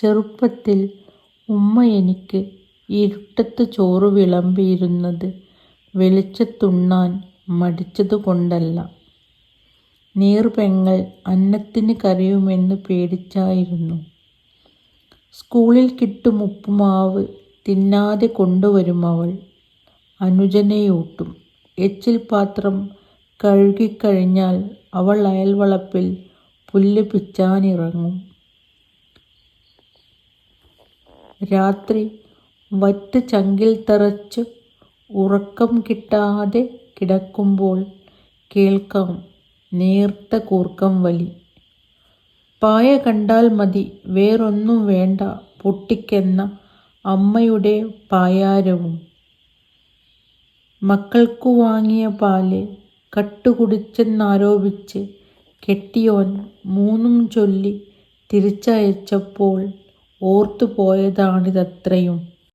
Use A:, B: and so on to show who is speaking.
A: ചെറുപ്പത്തിൽ ഉമ്മ എനിക്ക് ഇരുട്ടത്ത് ചോറ് വിളമ്പിയിരുന്നത് വെളിച്ചത്തുണ്ണാൻ മടിച്ചതുകൊണ്ടല്ല, നീർപെങ്ങൾ അന്നത്തിന് കരയുമെന്ന് പേടിച്ചായിരുന്നു. സ്കൂളിൽ കിട്ടും ഉപ്പുമാവ് തിന്നാതെ കൊണ്ടുവരുമവൾ. അനുജനെയൂട്ടും. എച്ചിൽ പാത്രം കഴുകിക്കഴിഞ്ഞാൽ അവൾ അയൽവളപ്പിൽ പുല്ല് പിച്ചാനിറങ്ങും. രാത്രി വറ്റ് ചങ്കിൽ തറച്ച് ഉറക്കം കിട്ടാതെ കിടക്കുമ്പോൾ കേൾക്കാം നേർത്ത കൂർക്കം വലി. പായ കണ്ടാൽ മതി, വേറൊന്നും വേണ്ട പൊട്ടിക്കെന്ന അമ്മയുടെ പായാരവും. മക്കൾക്കു വാങ്ങിയ പാല് കട്ടുകുടിച്ചെന്നാരോപിച്ച് കെട്ടിയോൻ 3 ചൊല്ലി തിരിച്ചയച്ചപ്പോൾ ഓർത്തുപോയതാണിതത്രയും.